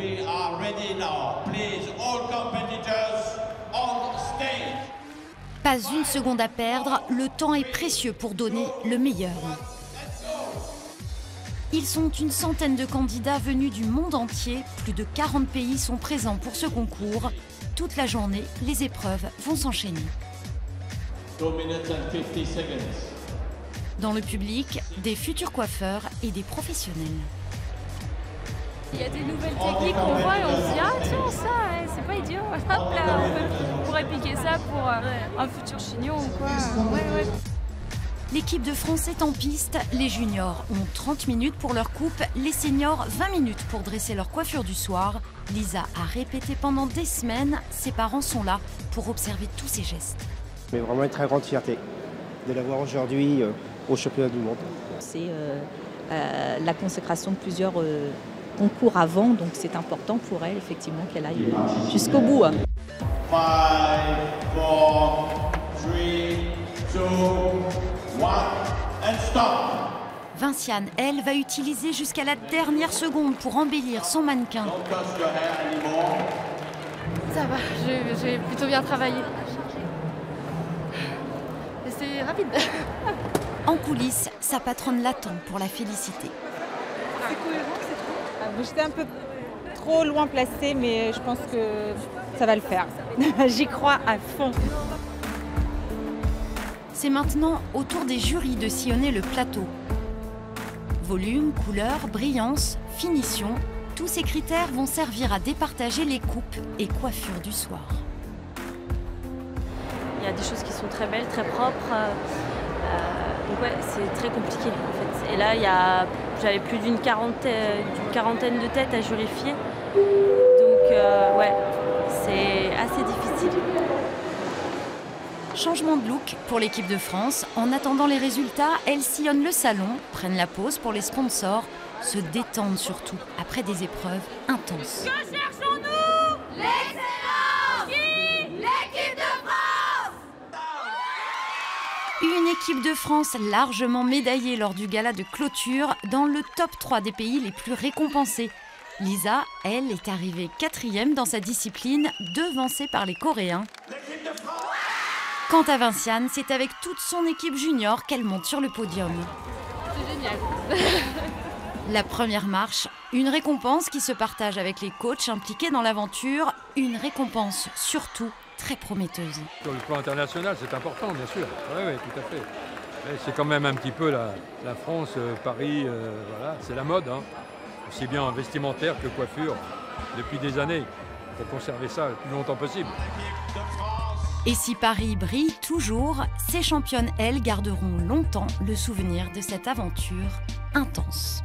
we are ready now. Please, all competitors on stage. Pas une seconde à perdre, le temps est précieux pour donner le meilleur. Ils sont une centaine de candidats venus du monde entier. Plus de 40 pays sont présents pour ce concours. Toute la journée, les épreuves vont s'enchaîner. 2 minutes and 50 seconds. Dans le public, des futurs coiffeurs et des professionnels. Il y a des nouvelles techniques qu'on voit et on se dit « Ah tiens, ça, c'est pas idiot, hop là, on pourrait piquer ça pour un futur chignon ou quoi. » Ouais. L'équipe de France est en piste. Les juniors ont 30 minutes pour leur coupe, les seniors 20 minutes pour dresser leur coiffure du soir. Lisa a répété pendant des semaines. Ses parents sont là pour observer tous ses gestes. Mais vraiment une très grande fierté de l'avoir aujourd'hui au championnat du monde. C'est la consécration de plusieurs concours avant, donc c'est important pour elle effectivement qu'elle aille jusqu'au bout. 5, 4, 3, 2, 1 and stop. Vinciane, elle, va utiliser jusqu'à la dernière seconde pour embellir son mannequin. Don't touch your hair anymore. Ça va, j'ai plutôt bien travaillé. Et c'est rapide. En coulisses, sa patronne l'attend pour la féliciter. C'est cohérent, c'est trop. J'étais un peu trop loin placée, mais je pense que ça va le faire. J'y crois à fond. C'est maintenant au tour des jurys de sillonner le plateau. Volume, couleur, brillance, finition, tous ces critères vont servir à départager les coupes et coiffures du soir. Il y a des choses qui sont très belles, très propres. Donc ouais, c'est très compliqué en fait. Et là, j'avais plus d'une quarantaine de têtes à jurifier. Donc ouais, c'est assez difficile. Changement de look pour l'équipe de France. En attendant les résultats, elles sillonnent le salon, prennent la pause pour les sponsors, se détendent surtout après des épreuves intenses. Que cherchons-nous? L'excellence! Qui? L'équipe de France! Une équipe de France largement médaillée lors du gala de clôture dans le top 3 des pays les plus récompensés. Lisa, elle, est arrivée 4e dans sa discipline, devancée par les Coréens. Quant à Vinciane, c'est avec toute son équipe junior qu'elle monte sur le podium. C'est génial. La première marche, une récompense qui se partage avec les coachs impliqués dans l'aventure, une récompense surtout très prometteuse. Sur le plan international, c'est important, bien sûr. Oui, tout à fait. C'est quand même un petit peu la France, Paris, voilà, c'est la mode, hein. Aussi bien vestimentaire que coiffure, depuis des années. Il faut conserver ça le plus longtemps possible. Et si Paris brille toujours, ces championnes, elles, garderont longtemps le souvenir de cette aventure intense.